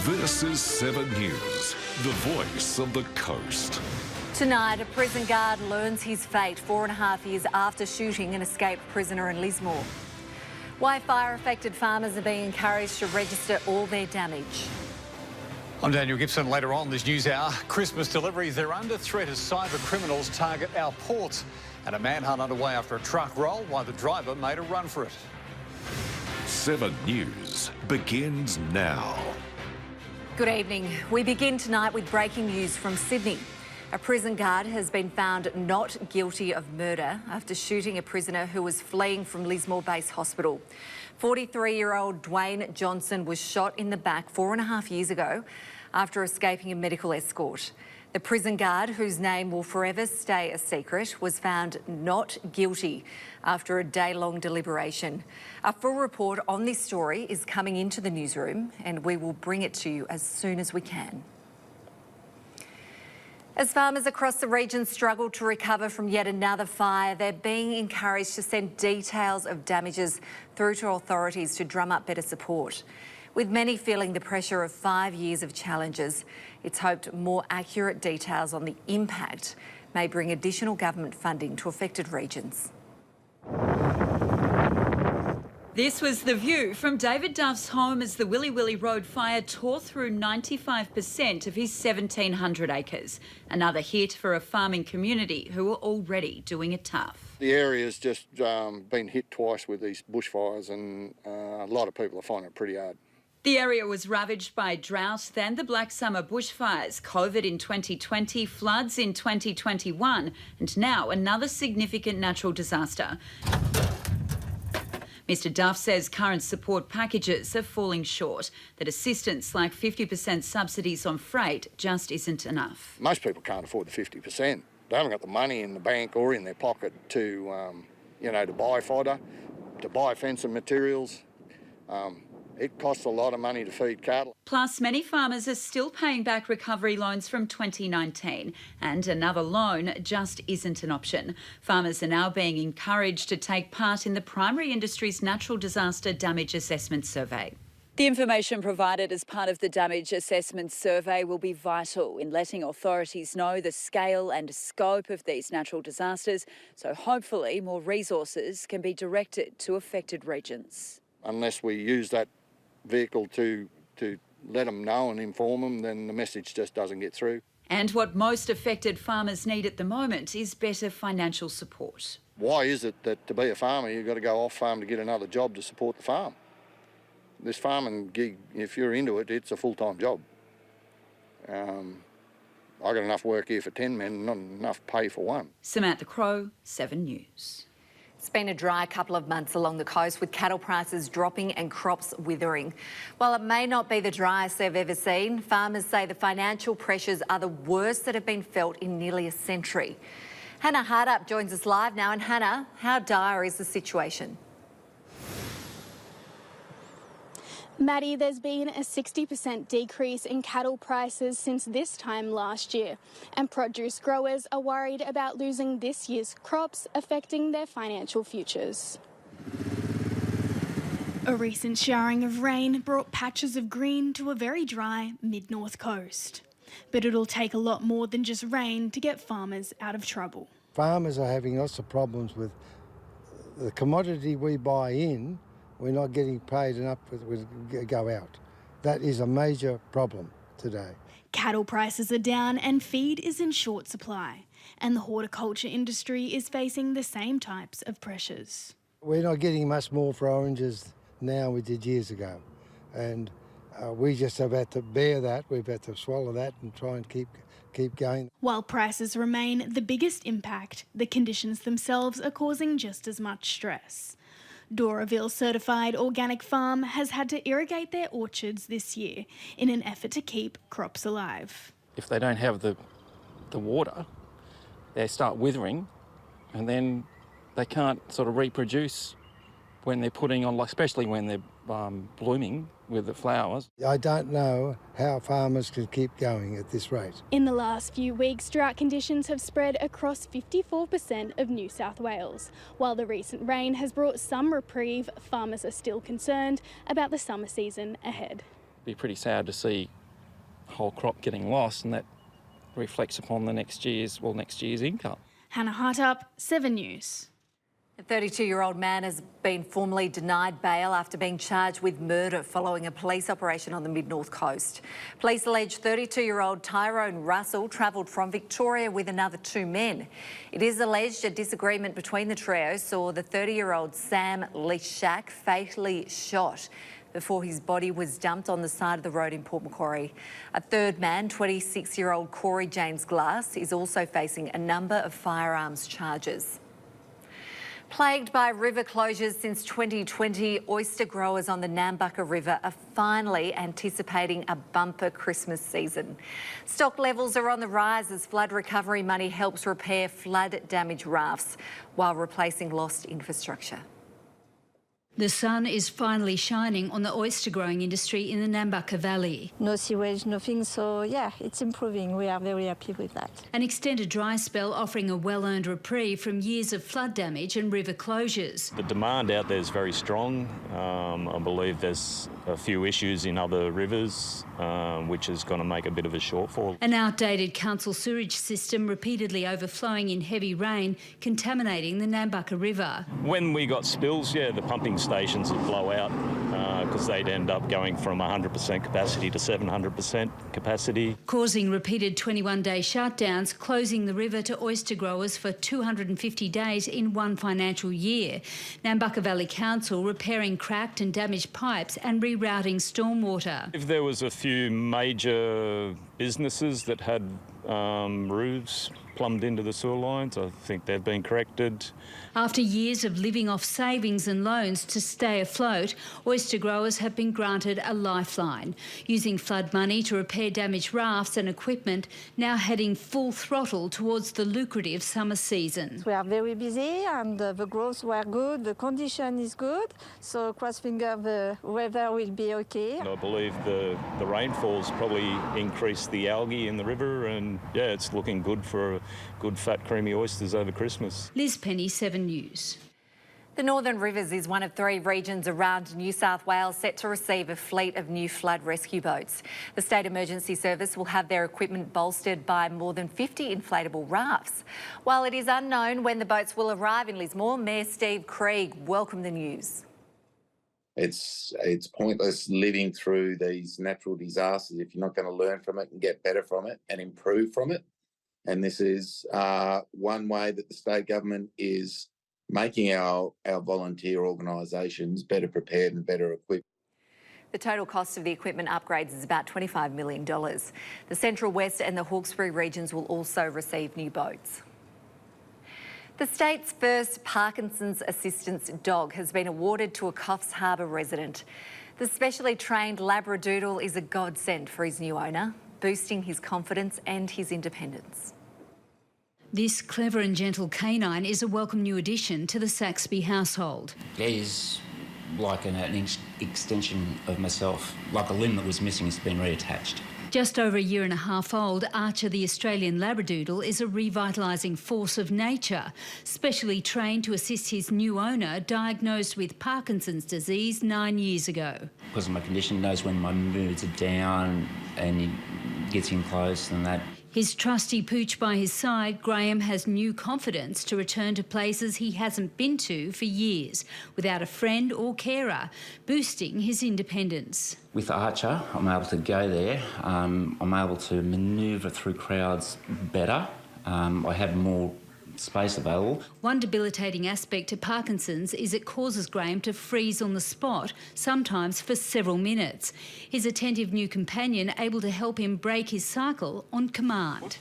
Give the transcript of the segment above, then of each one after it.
This is 7 News, the voice of the coast. Tonight, a prison guard learns his fate 4.5 years after shooting an escaped prisoner in Lismore. Why fire-affected farmers are being encouraged to register all their damage. I'm Daniel Gibson. Later on this news hour, Christmas deliveries, they're under threat as cyber criminals target our ports. And a manhunt underway after a truck roll while the driver made a run for it. 7 News begins now. Good evening. We begin tonight with breaking news from Sydney. A prison guard has been found not guilty of murder after shooting a prisoner who was fleeing from Lismore Base Hospital. 43-year-old Dwayne Johnson was shot in the back 4.5 years ago after escaping a medical escort. The prison guard, whose name will forever stay a secret, was found not guilty after a day-long deliberation. A full report on this story is coming into the newsroom and we will bring it to you as soon as we can. As farmers across the region struggle to recover from yet another fire, they're being encouraged to send details of damages through to authorities to drum up better support. With many feeling the pressure of 5 years of challenges, it's hoped more accurate details on the impact may bring additional government funding to affected regions. This was the view from David Duff's home as the Willy Willy Road fire tore through 95% of his 1,700 acres. Another hit for a farming community who are already doing it tough. The area's just been hit twice with these bushfires and a lot of people are finding it pretty hard. The area was ravaged by drought, then the Black Summer bushfires, COVID in 2020, floods in 2021, and now another significant natural disaster. Mr Duff says current support packages are falling short, that assistance like 50% subsidies on freight just isn't enough. Most people can't afford the 50%. They haven't got the money in the bank or in their pocket to, to buy fodder, to buy fencing materials. It costs a lot of money to feed cattle. Plus, many farmers are still paying back recovery loans from 2019 and another loan just isn't an option. Farmers are now being encouraged to take part in the primary industry's natural disaster damage assessment survey. The information provided as part of the damage assessment survey will be vital in letting authorities know the scale and scope of these natural disasters, so hopefully more resources can be directed to affected regions. Unless we use that vehicle to let them know and inform them, then the message just doesn't get through. And what most affected farmers need at the moment is better financial support. Why is it that to be a farmer you've got to go off farm to get another job to support the farm? This farming gig, if you're into it, it's a full-time job. I got enough work here for 10 men, not enough pay for one. Samantha Crowe, 7 News. It's been a dry couple of months along the coast with cattle prices dropping and crops withering. While it may not be the driest they've ever seen, farmers say the financial pressures are the worst that have been felt in nearly a century. Hannah Hardup joins us live now. And Hannah, how dire is the situation? Maddie, there's been a 60% decrease in cattle prices since this time last year, and produce growers are worried about losing this year's crops, affecting their financial futures. A recent showering of rain brought patches of green to a very dry mid-North Coast. But it'll take a lot more than just rain to get farmers out of trouble. Farmers are having lots of problems with the commodity we buy in. We're not getting paid enough with go out. That is a major problem today. Cattle prices are down and feed is in short supply. And the horticulture industry is facing the same types of pressures. We're not getting much more for oranges now we did years ago. And we just have had to bear that. We've had to swallow that and try and keep going. While prices remain the biggest impact, the conditions themselves are causing just as much stress. Doraville certified organic farm has had to irrigate their orchards this year in an effort to keep crops alive. If they don't have the water, they start withering and then they can't sort of reproduce when they're putting on, especially when they're blooming with the flowers. I don't know how farmers can keep going at this rate. In the last few weeks, drought conditions have spread across 54% of New South Wales. While the recent rain has brought some reprieve, farmers are still concerned about the summer season ahead. be pretty sad to see a whole crop getting lost, and that reflects upon the next year's income. Hannah Hartup, 7 News. A 32-year-old man has been formally denied bail after being charged with murder following a police operation on the Mid-North Coast. Police allege 32-year-old Tyrone Russell travelled from Victoria with another 2 men. It is alleged a disagreement between the trio saw the 30-year-old Sam Lishak fatally shot before his body was dumped on the side of the road in Port Macquarie. A third man, 26-year-old Corey James Glass, is also facing a number of firearms charges. Plagued by river closures since 2020, oyster growers on the Nambucca River are finally anticipating a bumper Christmas season. Stock levels are on the rise as flood recovery money helps repair flood-damaged rafts while replacing lost infrastructure. The sun is finally shining on the oyster growing industry in the Nambucca Valley. No sewage, nothing, so yeah, it's improving. We are very happy with that. An extended dry spell offering a well-earned reprieve from years of flood damage and river closures. The demand out there is very strong. I believe there's a few issues in other rivers, which is going to make a bit of a shortfall. An outdated council sewage system repeatedly overflowing in heavy rain, contaminating the Nambucca River. When we got spills, yeah, the pumping stations would blow out because they'd end up going from 100% capacity to 700% capacity. Causing repeated 21-day shutdowns, closing the river to oyster growers for 250 days in one financial year. Nambucca Valley Council repairing cracked and damaged pipes and rerouting stormwater. If there was a few major businesses that had roofs plumbed into the sewer lines, I think they've been corrected. After years of living off savings and loans to stay afloat, oyster growers have been granted a lifeline, using flood money to repair damaged rafts and equipment, now heading full throttle towards the lucrative summer season. We are very busy and the growths were good, the condition is good, so cross finger the weather will be okay. I believe the rainfall's probably increased the algae in the river, and yeah, it's looking good for good fat creamy oysters over Christmas. Liz Penny, 7 News. The Northern Rivers is one of 3 regions around New South Wales set to receive a fleet of new flood rescue boats. The State Emergency Service will have their equipment bolstered by more than 50 inflatable rafts. While it is unknown when the boats will arrive in Lismore, Mayor Steve Krieg welcomed the news. It's pointless living through these natural disasters if you're not going to learn from it and get better from it and improve from it. And this is one way that the state government is making our volunteer organisations better prepared and better equipped. The total cost of the equipment upgrades is about $25 million. The Central West and the Hawkesbury regions will also receive new boats. The state's first Parkinson's assistance dog has been awarded to a Coffs Harbour resident. The specially trained Labradoodle is a godsend for his new owner, boosting his confidence and his independence. This clever and gentle canine is a welcome new addition to the Saxby household. He's like an extension of myself, like a limb that was missing has been reattached. Just over a year and a half old, Archer the Australian Labradoodle is a revitalising force of nature, specially trained to assist his new owner diagnosed with Parkinson's disease 9 years ago. Because of my condition, he knows when my moods are down and he gets in close and that. His trusty pooch by his side, Graham has new confidence to return to places he hasn't been to for years, without a friend or carer, boosting his independence. With Archer, I'm able to go there. I'm able to manoeuvre through crowds better. I have more space available. One debilitating aspect to Parkinson's is it causes Graham to freeze on the spot, sometimes for several minutes. His attentive new companion able to help him break his cycle on command.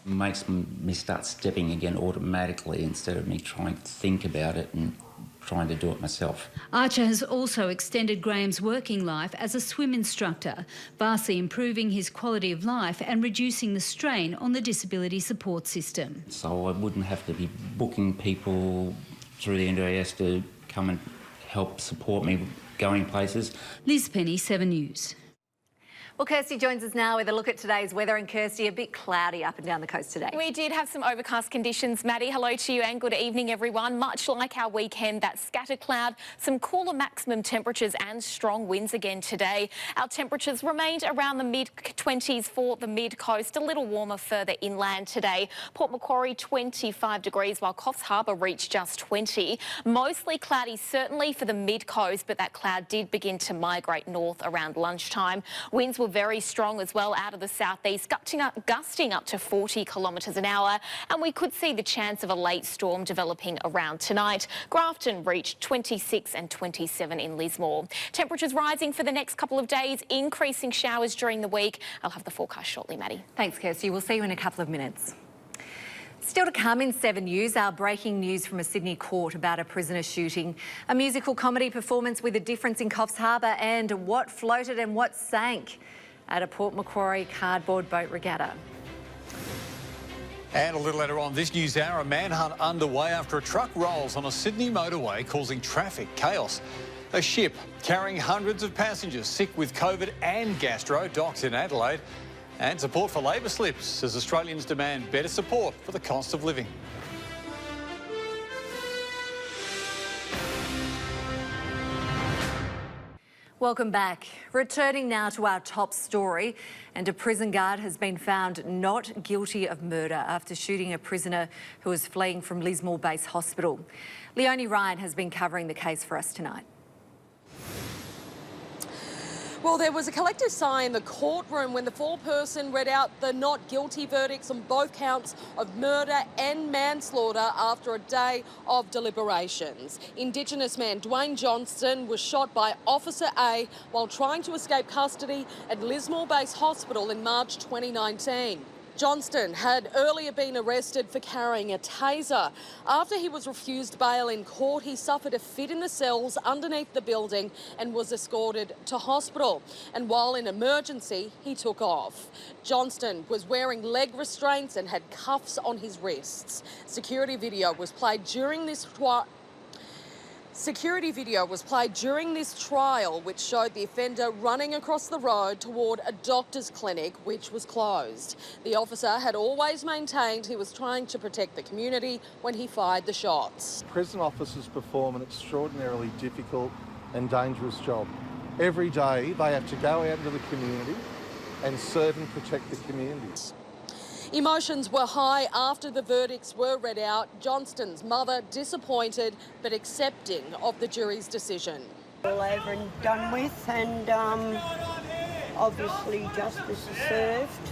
Makes me start stepping again automatically instead of me trying to think about it and trying to do it myself. Archer has also extended Graham's working life as a swim instructor, vastly improving his quality of life and reducing the strain on the disability support system. So I wouldn't have to be booking people through the NDIS to come and help support me going places. Liz Penny, 7 News. Well, Kirsty joins us now with a look at today's weather. And Kirsty, a bit cloudy up and down the coast today. We did have some overcast conditions, Maddie. Hello to you and good evening, everyone. Much like our weekend, that scattered cloud, some cooler maximum temperatures and strong winds again today. Our temperatures remained around the mid-20s for the mid-coast, a little warmer further inland today. Port Macquarie 25 degrees, while Coffs Harbour reached just 20. Mostly cloudy, certainly for the mid-coast, but that cloud did begin to migrate north around lunchtime. Winds were very strong as well out of the southeast, gusting up to 40 kilometres an hour, and we could see the chance of a late storm developing around tonight. Grafton reached 26 and 27 in Lismore. Temperatures rising for the next couple of days, increasing showers during the week. I'll have the forecast shortly, Maddie. Thanks, Kirsty. We'll see you in a couple of minutes. Still to come in 7 News, our breaking news from a Sydney court about a prisoner shooting, a musical comedy performance with a difference in Coffs Harbour, and what floated and what sank at a Port Macquarie cardboard boat regatta. And a little later on this news hour, a manhunt underway after a truck rolls on a Sydney motorway, causing traffic chaos. A ship carrying hundreds of passengers sick with COVID and gastro docked in Adelaide. And support for labour slips as Australians demand better support for the cost of living. Welcome back. Returning now to our top story, and a prison guard has been found not guilty of murder after shooting a prisoner who was fleeing from Lismore Base Hospital. Leonie Ryan has been covering the case for us tonight. Well, there was a collective sigh in the courtroom when the foreperson read out the not guilty verdicts on both counts of murder and manslaughter after a day of deliberations. Indigenous man Dwayne Johnston was shot by Officer A while trying to escape custody at Lismore Base Hospital in March 2019. Johnston had earlier been arrested for carrying a taser. After he was refused bail in court, he suffered a fit in the cells underneath the building and was escorted to hospital. And while in emergency, he took off. Johnston was wearing leg restraints and had cuffs on his wrists. Security video was played during this trial, which showed the offender running across the road toward a doctor's clinic, which was closed. The officer had always maintained he was trying to protect the community when he fired the shots. Prison officers perform an extraordinarily difficult and dangerous job. Every day they have to go out into the community and serve and protect the communities. Emotions were high after the verdicts were read out. Johnston's mother disappointed but accepting of the jury's decision. All over and done with, and obviously justice is served.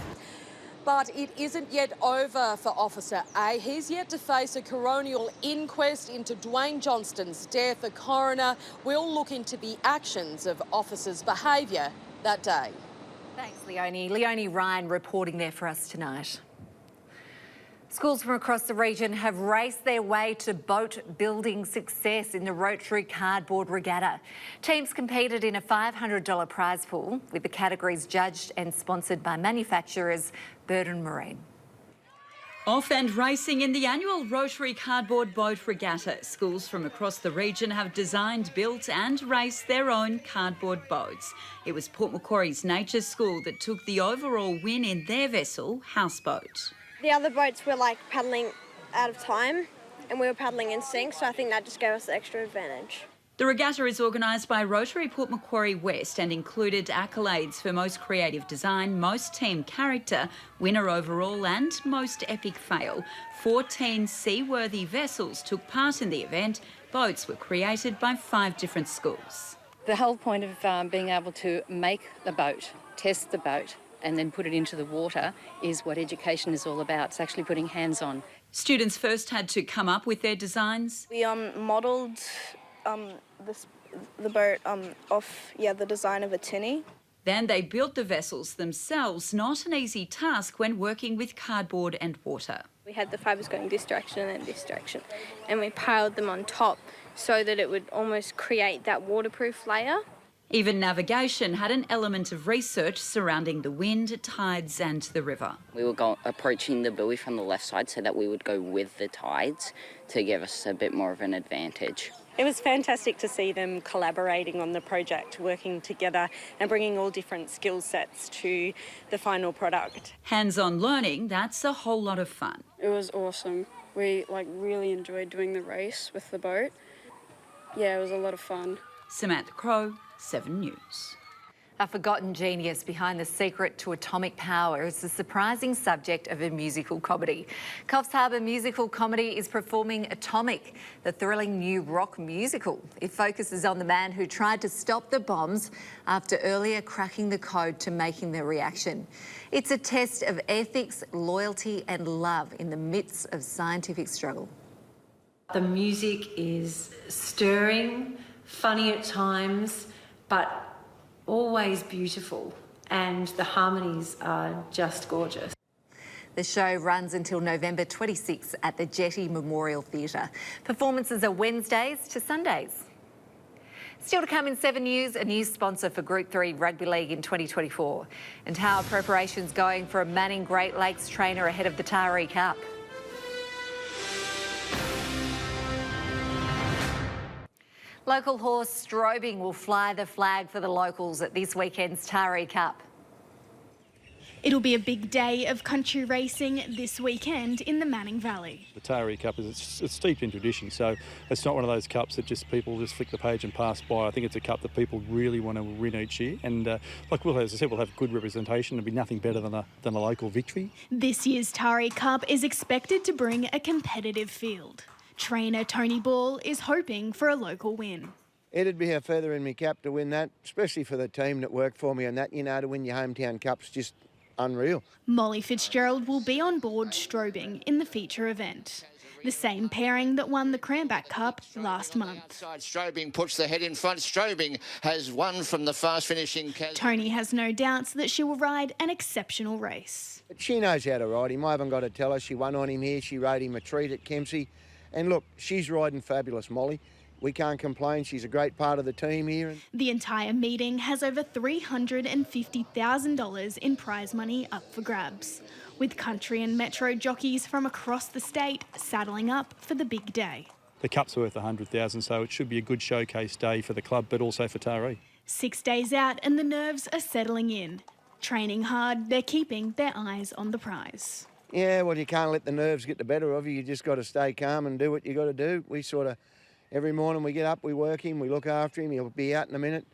But it isn't yet over for Officer A. He's yet to face a coronial inquest into Dwayne Johnston's death. The coroner will look into the actions of officers' behaviour that day. Thanks, Leonie. Leonie Ryan reporting there for us tonight. Schools from across the region have raced their way to boat-building success in the Rotary Cardboard Regatta. Teams competed in a $500 prize pool, with the categories judged and sponsored by manufacturers Burden Marine. Off and racing in the annual Rotary Cardboard Boat Regatta. Schools from across the region have designed, built and raced their own cardboard boats. It was Port Macquarie's Nature School that took the overall win in their vessel, Houseboat. The other boats were like paddling out of time and we were paddling in sync, so I think that just gave us the extra advantage. The regatta is organised by Rotary Port Macquarie West and included accolades for most creative design, most team character, winner overall and most epic fail. 14 seaworthy vessels took part in the event. Boats were created by 5 different schools. The whole point of being able to make the boat, test the boat and then put it into the water is what education is all about. It's actually putting hands on. Students first had to come up with their designs. We modelled the boat off the design of a tinny. Then they built the vessels themselves, not an easy task when working with cardboard and water. We had the fibres going this direction and this direction, and we piled them on top so that it would almost create that waterproof layer. Even navigation had an element of research surrounding the wind, tides and the river. We were approaching the buoy from the left side so that we would go with the tides to give us a bit more of an advantage. It was fantastic to see them collaborating on the project, working together and bringing all different skill sets to the final product. Hands-on learning, that's a whole lot of fun. It was awesome. We really enjoyed doing the race with the boat. Yeah, it was a lot of fun. Samantha Crowe, 7 News. A forgotten genius behind the secret to atomic power is the surprising subject of a musical comedy. Coffs Harbour Musical Comedy is performing Atomic, the thrilling new rock musical. It focuses on the man who tried to stop the bombs after earlier cracking the code to making the reaction. It's a test of ethics, loyalty and love in the midst of scientific struggle. The music is stirring, funny at times, but always beautiful, and the harmonies are just gorgeous. The show runs until November 26 at the Jetty Memorial Theatre. Performances are Wednesdays to Sundays. Still to come in 7 News, a new sponsor for Group 3 Rugby League in 2024, and how are preparations going for a Manning Great Lakes trainer ahead of the Taree Cup. Local horse Strobing will fly the flag for the locals at this weekend's Taree Cup. It'll be a big day of country racing this weekend in the Manning Valley. The Taree Cup is it's steeped in tradition, so it's not one of those cups that just people just flick the page and pass by. I think it's a cup that people really want to win each year, and like as I said, we'll have good representation. There'll be nothing better than a local victory. This year's Taree Cup is expected to bring a competitive field. Trainer Tony Ball is hoping for a local win. It'd be a feather in my cap to win that, especially for the team that worked for me and that, to win your hometown cup's just unreal. Molly Fitzgerald will be on board Strobing in the feature event. The same pairing that won the Cranback Cup last month. Strobing puts the head in front. Strobing has won from the fast finishing. Tony has no doubts that she will ride an exceptional race. But she knows how to ride him. I haven't got to tell her. She won on him here. She rode him a treat at Kempsey. And look, she's riding fabulous, Molly. We can't complain. She's a great part of the team here. The entire meeting has over $350,000 in prize money up for grabs, with country and metro jockeys from across the state saddling up for the big day. The cup's worth $100,000, so it should be a good showcase day for the club, but also for Taree. 6 days out and the nerves are settling in. Training hard, they're keeping their eyes on the prize. Yeah, well, you can't let the nerves get the better of you. You just got to stay calm and do what you got to do. We sort of, every morning we get up, we work him, we look after him. He'll be out in a minute.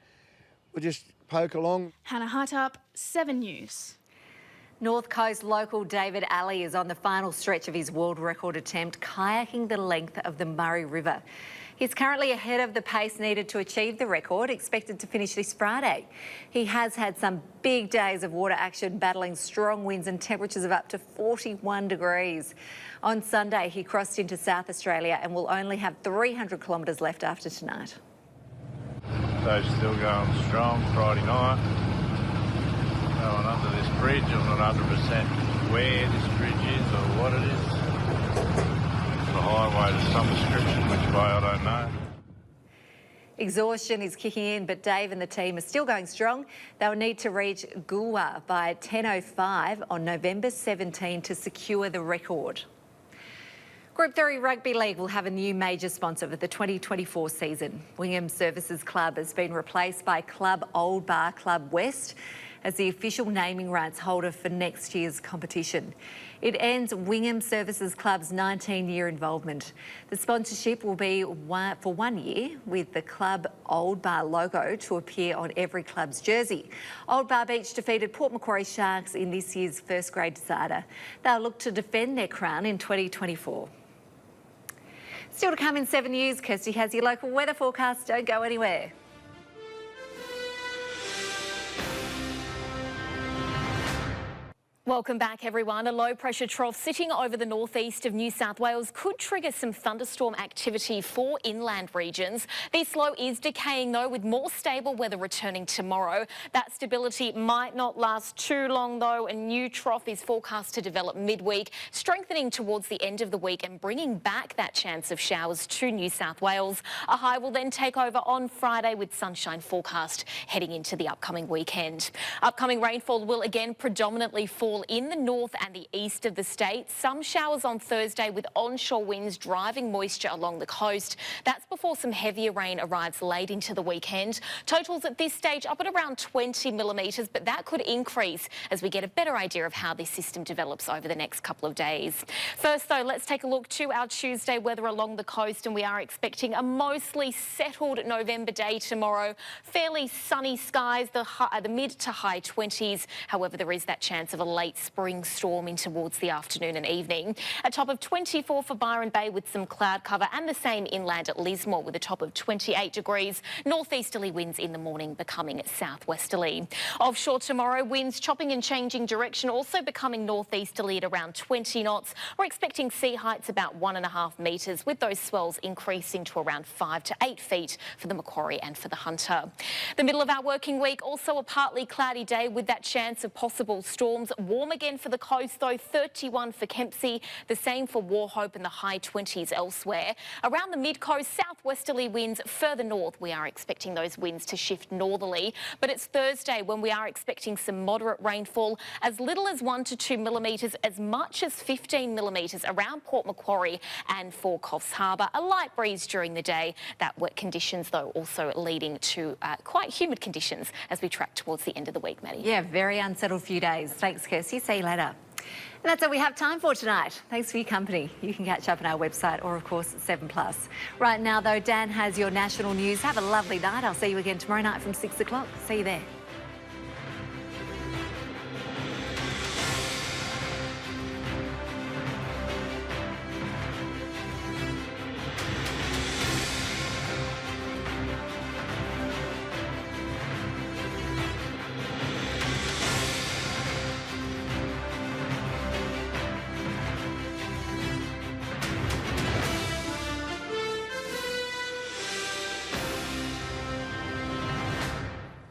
We'll just poke along. Hannah Hartup, 7 News. North Coast local David Alley is on the final stretch of his world record attempt, kayaking the length of the Murray River. He's currently ahead of the pace needed to achieve the record, expected to finish this Friday. He has had some big days of water action, battling strong winds and temperatures of up to 41 degrees. On Sunday, he crossed into South Australia and will only have 300 kilometres left after tonight. So still going strong Friday night. Going under this bridge. I'm not 100% where this bridge is or what it is. The highway to some description, which way I don't know. Exhaustion is kicking in, but Dave and the team are still going strong. They'll need to reach Goolwa by 10:05 on November 17 to secure the record. Group 3 Rugby League will have a new major sponsor for the 2024 season. Wingham Services Club has been replaced by Club Old Bar Club West as the official naming rights holder for next year's competition. It ends Wingham Services Club's 19-year involvement. The sponsorship will be for 1 year, with the Club Old Bar logo to appear on every club's jersey. Old Bar Beach defeated Port Macquarie Sharks in this year's first grade decider. They'll look to defend their crown in 2024. Still to come in 7 News, Kirsty has your local weather forecast. Don't go anywhere. Welcome back, everyone. A low pressure trough sitting over the northeast of New South Wales could trigger some thunderstorm activity for inland regions. This low is decaying though, with more stable weather returning tomorrow. That stability might not last too long though. A new trough is forecast to develop midweek, strengthening towards the end of the week and bringing back that chance of showers to New South Wales. A high will then take over on Friday with sunshine forecast heading into the upcoming weekend. Upcoming rainfall will again predominantly fall in the north and the east of the state. Some showers on Thursday with onshore winds driving moisture along the coast. That's before some heavier rain arrives late into the weekend. Totals at this stage up at around 20 millimetres, but that could increase as we get a better idea of how this system develops over the next couple of days. First though, let's take a look to our Tuesday weather along the coast, and we are expecting a mostly settled November day tomorrow. Fairly sunny skies, the mid to high 20s. However, there is that chance of a late spring storm in towards the afternoon and evening. A top of 24 for Byron Bay with some cloud cover, and the same inland at Lismore with a top of 28 degrees. Northeasterly winds in the morning becoming southwesterly. Offshore tomorrow, winds chopping and changing direction, also becoming northeasterly at around 20 knots. We're expecting sea heights about 1.5 metres, with those swells increasing to around 5 to 8 feet for the Macquarie and for the Hunter. The middle of our working week, also a partly cloudy day with that chance of possible storms. Warm again for the coast though, 31 for Kempsey, the same for Wauchope and the high 20s elsewhere. Around the mid-coast, southwesterly winds. Further north, we are expecting those winds to shift northerly. But it's Thursday when we are expecting some moderate rainfall, as little as 1 to 2 millimetres, as much as 15 millimetres around Port Macquarie and for Coffs Harbour. A light breeze during the day. That wet conditions though also leading to quite humid conditions as we track towards the end of the week, Maddie. Yeah, very unsettled few days. Thanks, Kirsty. See you later. And that's all we have time for tonight. Thanks for your company. You can catch up on our website or, of course, 7plus. Right now, though, Dan has your national news. Have a lovely night. I'll see you again tomorrow night from 6 o'clock. See you there.